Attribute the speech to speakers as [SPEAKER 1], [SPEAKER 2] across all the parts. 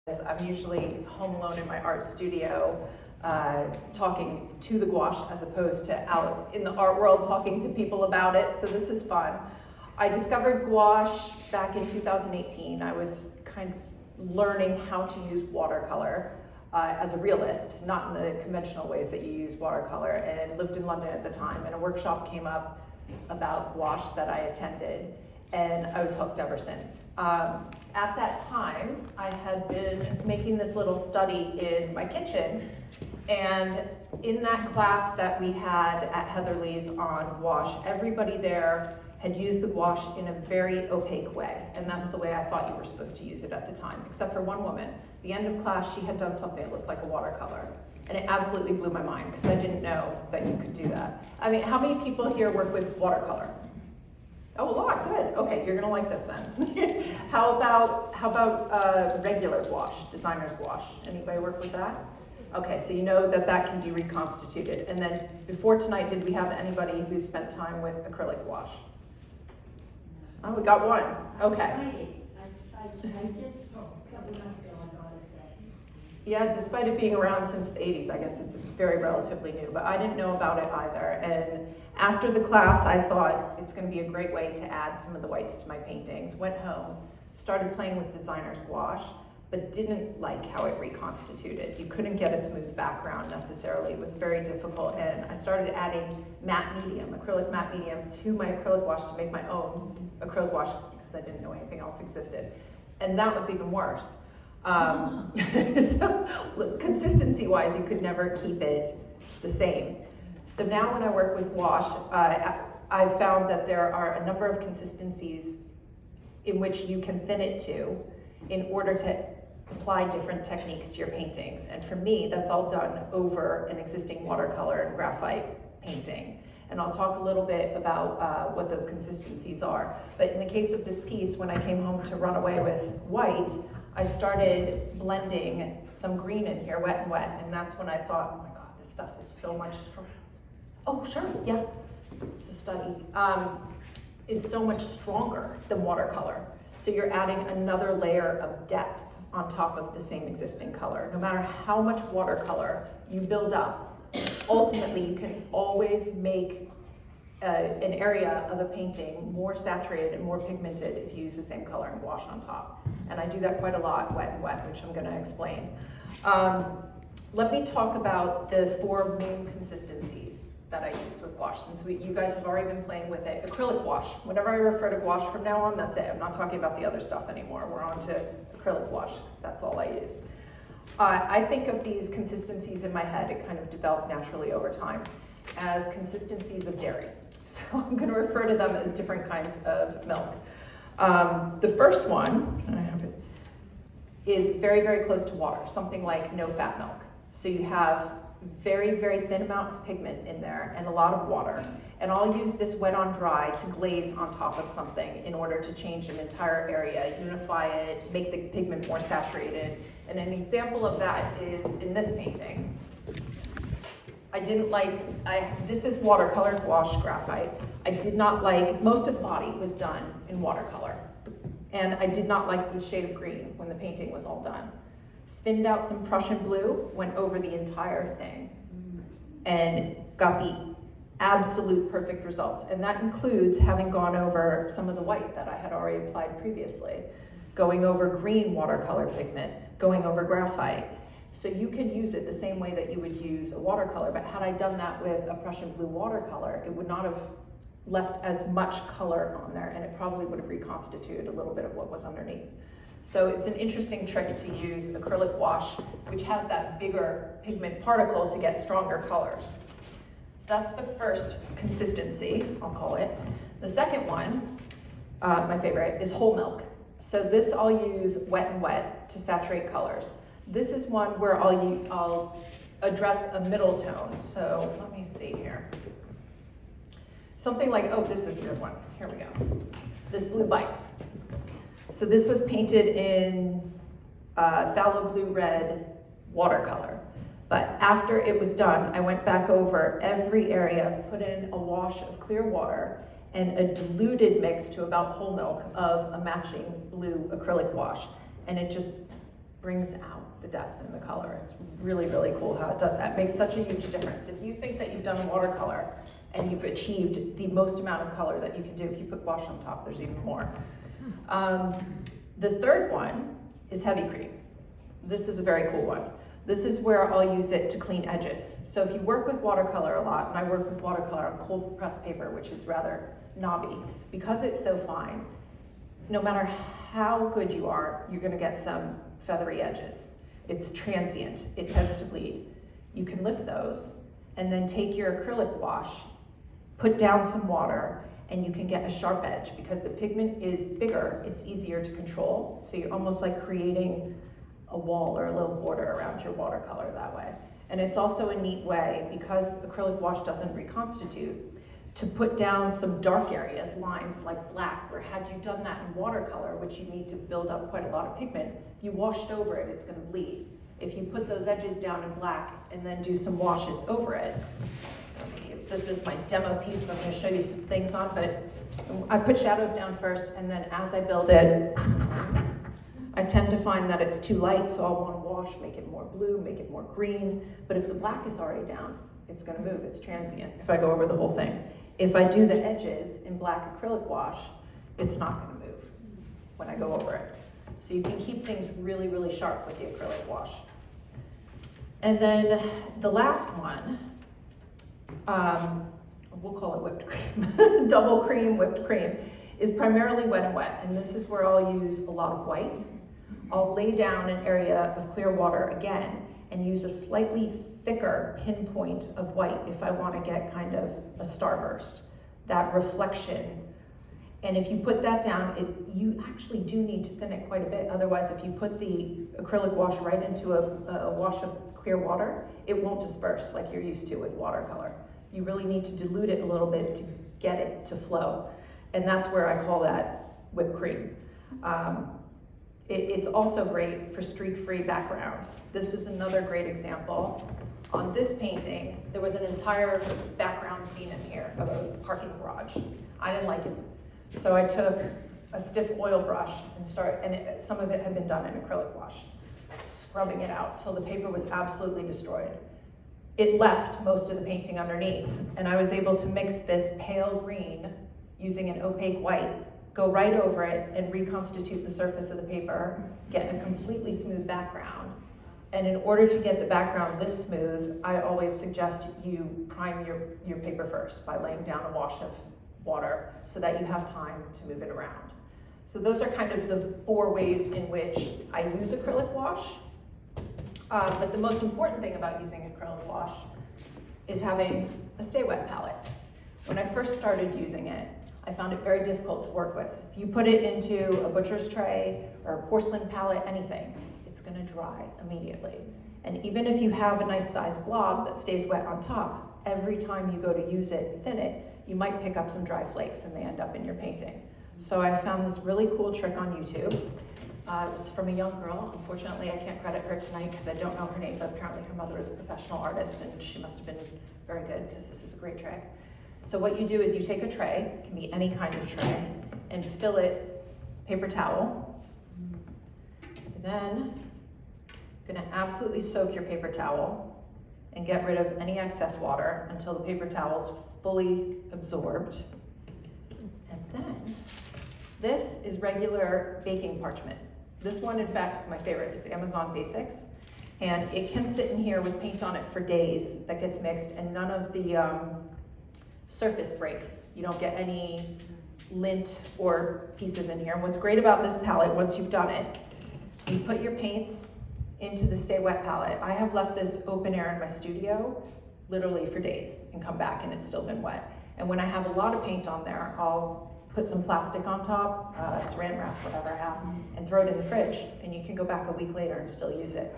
[SPEAKER 1] I'm usually home alone in my art studio talking to the gouache as opposed to out in the art world talking to people about it, so this is fun. I discovered gouache back in 2018. I was kind of learning how to use watercolor as a realist, not in the conventional ways that you use watercolor, and lived in London at the time, and a workshop came up about gouache that I attended, and I was hooked ever since. At that time, I had been making this little study in my kitchen, and in that class that we had at Heatherley's on gouache, everybody there had used the gouache in a very opaque way, and that's the way I thought you were supposed to use it at the time, except for one woman. At the end of class, she had done something that looked like a watercolor, and it absolutely blew my mind, because I didn't know that you could do that. I mean, how many people here work with watercolor? Oh, a lot, good. Okay, you're gonna like this then. How about regular gouache, designer's gouache? Anybody work with that? Okay, so you know that that can be reconstituted. And then before tonight, did we have anybody who spent time with acrylic gouache? Oh, we got one. Okay.
[SPEAKER 2] I just a couple months ago, I gotta say.
[SPEAKER 1] Yeah, despite it being around since the 80s, I guess it's very relatively new, but I didn't know about it either. And after the class, I thought it's going to be a great way to add some of the whites to my paintings. Went home, started playing with designer's gouache, but didn't like how it reconstituted. You couldn't get a smooth background necessarily. It was very difficult, and I started adding matte medium, acrylic matte medium, to my acrylic gouache to make my own acrylic gouache because I didn't know anything else existed. And that was even worse. So consistency-wise, you could never keep it the same. So now when I work with gouache, I've found that there are a number of consistencies in which you can thin it to in order to apply different techniques to your paintings. And for me, that's all done over an existing watercolor and graphite painting. And I'll talk a little bit about what those consistencies are. But in the case of this piece, when I came home to run away with white, I started blending some green in here, wet and wet, and that's when I thought, oh my God, this stuff is so much stronger. Oh, sure, yeah, it's a study. Is so much stronger than watercolor. So you're adding another layer of depth on top of the same existing color. No matter how much watercolor you build up, ultimately you can always make an area of a painting more saturated and more pigmented if you use the same color and gouache on top. And I do that quite a lot, wet and wet, which I'm gonna explain. Let me talk about the 4 main consistencies that I use with gouache, since you guys have already been playing with it. Acrylic gouache. Whenever I refer to gouache from now on, that's it. I'm not talking about the other stuff anymore. We're on to acrylic gouache, because that's all I use. I think of these consistencies in my head, it kind of developed naturally over time, as consistencies of dairy. So I'm going to refer to them as different kinds of milk. The first one, I have it, is very, very close to water, something like no fat milk. So you have very, very thin amount of pigment in there and a lot of water. And I'll use this wet on dry to glaze on top of something in order to change an entire area, unify it, make the pigment more saturated. And an example of that is in this painting. This is watercolor gouache graphite. I did not like, most of the body was done in watercolor. And I did not like the shade of green when the painting was all done. Thinned out some Prussian blue, went over the entire thing, and got the absolute perfect results. And that includes having gone over some of the white that I had already applied previously, going over green watercolor pigment, going over graphite. So you can use it the same way that you would use a watercolor, but had I done that with a Prussian blue watercolor, it would not have left as much color on there, and it probably would have reconstituted a little bit of what was underneath. So it's an interesting trick to use acrylic gouache, which has that bigger pigment particle to get stronger colors. So that's the first consistency, I'll call it. The second one, my favorite, is whole milk. So this I'll use wet and wet to saturate colors. This is one where I'll address a middle tone. So let me see here. Something like, oh, this is a good one. Here we go. This blue bike. So this was painted in phthalo blue red watercolor. But after it was done, I went back over every area, put in a wash of clear water, and a diluted mix to about whole milk of a matching blue acrylic wash. And it just brings out the depth and the color. It's really, really cool how it does that. It makes such a huge difference. If you think that you've done a watercolor and you've achieved the most amount of color that you can do, if you put wash on top, there's even more. The third one is heavy cream. This is a very cool one. This is where I'll use it to clean edges. So if you work with watercolor a lot, and I work with watercolor on cold pressed paper, which is rather knobby, because it's so fine, no matter how good you are, you're gonna get some feathery edges. It's transient, it tends to bleed. You can lift those and then take your acrylic wash, put down some water, and you can get a sharp edge. Because the pigment is bigger, it's easier to control. So you're almost like creating a wall or a little border around your watercolor that way. And it's also a neat way, because acrylic wash doesn't reconstitute, to put down some dark areas, lines like black, where had you done that in watercolor, which you need to build up quite a lot of pigment, if you washed over it, it's gonna bleed. If you put those edges down in black and then do some washes over it, this is my demo piece, so I'm gonna show you some things on, but I put shadows down first, and then as I build it, I tend to find that it's too light, so I'll wanna wash, make it more blue, make it more green, but if the black is already down, it's gonna move, it's transient, if I go over the whole thing. If I do the edges in black acrylic wash, it's not gonna move when I go over it. So you can keep things really, really sharp with the acrylic wash. And then the last one, we'll call it whipped cream, double cream, whipped cream, is primarily wet and wet. And this is where I'll use a lot of white. I'll lay down an area of clear water again and use a slightly thicker pinpoint of white if I want to get kind of a starburst, that reflection. And if you put that down, you actually do need to thin it quite a bit. Otherwise, if you put the acrylic wash right into a wash of clear water, it won't disperse like you're used to with watercolor. You really need to dilute it a little bit to get it to flow. And that's where I call that whipped cream. It's also great for streak-free backgrounds. This is another great example. On this painting, there was an entire background scene in here of a parking garage. I didn't like it. So I took a stiff oil brush and some of it had been done in acrylic wash, scrubbing it out till the paper was absolutely destroyed. It left most of the painting underneath, and I was able to mix this pale green using an opaque white, go right over it and reconstitute the surface of the paper, get a completely smooth background. And in order to get the background this smooth, I always suggest you prime your paper first by laying down a wash of water so that you have time to move it around. So those are kind of the 4 ways in which I use acrylic wash. But the most important thing about using acrylic wash is having a stay wet palette. When I first started using it, I found it very difficult to work with. If you put it into a butcher's tray or a porcelain palette, anything, it's gonna dry immediately. And even if you have a nice sized blob that stays wet on top, every time you go to use it, thin it, you might pick up some dry flakes and they end up in your painting. So I found this really cool trick on YouTube. It was from a young girl. Unfortunately, I can't credit her tonight because I don't know her name, but apparently her mother is a professional artist and she must have been very good because this is a great trick. So what you do is you take a tray, it can be any kind of tray, and fill it paper towel. And then you're gonna absolutely soak your paper towel and get rid of any excess water until the paper towel's fully absorbed. And then this is regular baking parchment. This one, in fact, is my favorite. It's Amazon Basics. And it can sit in here with paint on it for days that gets mixed, and none of the surface breaks. You don't get any lint or pieces in here. And what's great about this palette, once you've done it, you put your paints into the Stay Wet palette. I have left this open air in my studio literally for days and come back and it's still been wet. And when I have a lot of paint on there, I'll put some plastic on top, saran wrap, whatever I have, and throw it in the fridge. And you can go back a week later and still use it.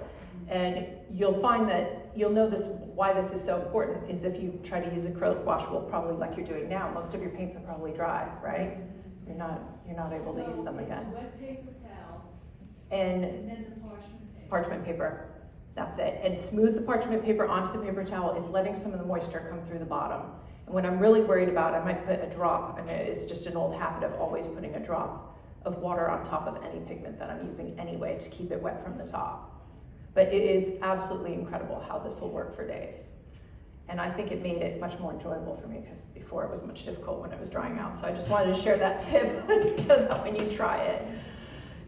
[SPEAKER 1] And you'll find that you'll know this, why this is so important is if you try to use acrylic wash, well, probably like you're doing now, most of your paints are probably dry, right? You're not able to use them again.
[SPEAKER 2] Wet paper towel.
[SPEAKER 1] And
[SPEAKER 2] then the
[SPEAKER 1] parchment paper, that's it. And smooth the parchment paper onto the paper towel. It's letting some of the moisture come through the bottom. And when I'm really worried about, I might put a drop. I mean, it's just an old habit of always putting a drop of water on top of any pigment that I'm using anyway to keep it wet from the top. But it is absolutely incredible how this will work for days. And I think it made it much more enjoyable for me because before it was much difficult when it was drying out. So I just wanted to share that tip so that when you try it,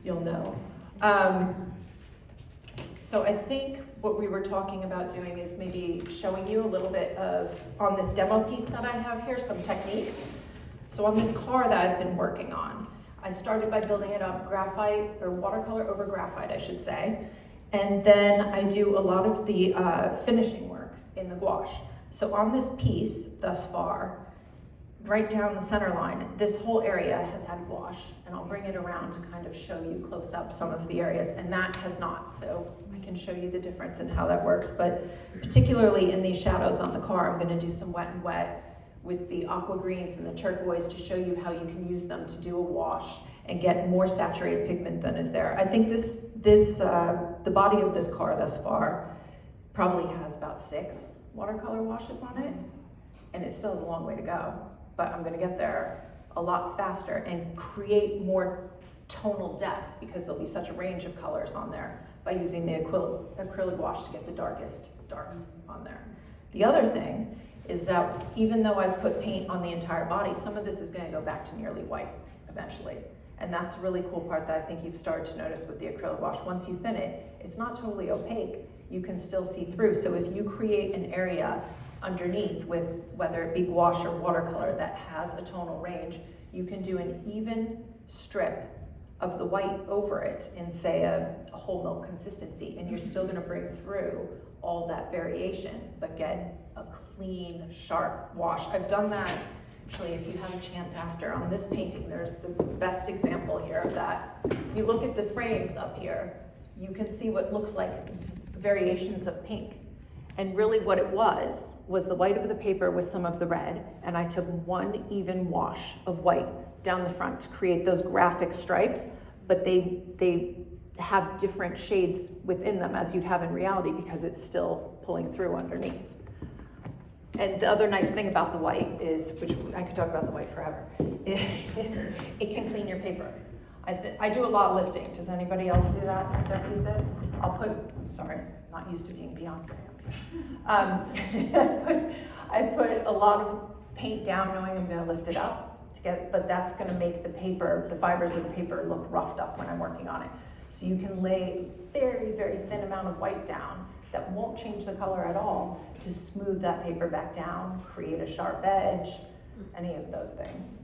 [SPEAKER 1] you'll know. So I think what we were talking about doing is maybe showing you a little bit of, on this demo piece that I have here, some techniques. So on this car that I've been working on, I started by building it up graphite, or watercolor over graphite, I should say. And then I do a lot of the finishing work in the gouache. So on this piece thus far, right down the center line, this whole area has had gouache, and I'll bring it around to kind of show you close up some of the areas, and that has not. So I can show you the difference in how that works, but particularly in these shadows on the car, I'm gonna do some wet and wet with the aqua greens and the turquoise to show you how you can use them to do a wash and get more saturated pigment than is there. I think the body of this car thus far probably has about 6 watercolor washes on it, and it still has a long way to go, but I'm gonna get there a lot faster and create more tonal depth because there'll be such a range of colors on there by using the acrylic wash to get the darkest darks on there. The other thing is that even though I've put paint on the entire body, some of this is gonna go back to nearly white eventually. And that's a really cool part that I think you've started to notice with the acrylic wash. Once you thin it, it's not totally opaque. You can still see through. So if you create an area underneath with, whether it be gouache or watercolor that has a tonal range, you can do an even strip of the white over it in, say, a whole milk consistency, and you're still gonna bring through all that variation, but get a clean, sharp wash. I've done that, actually, if you have a chance after, on this painting, there's the best example here of that. If you look at the frames up here, you can see what looks like variations of pink. And really what it was the white of the paper with some of the red, and I took one even wash of white down the front to create those graphic stripes, but they have different shades within them as you'd have in reality because it's still pulling through underneath. And the other nice thing about the white is, which I could talk about the white forever, is it can clean your paper. I do a lot of lifting. Does anybody else do that at their pieces? Sorry, not used to being Beyonce up here. I put a lot of paint down knowing I'm gonna lift it up, but that's gonna make the paper, the fibers of the paper look roughed up when I'm working on it. So you can lay a very, very thin amount of white down that won't change the color at all to smooth that paper back down, create a sharp edge, any of those things.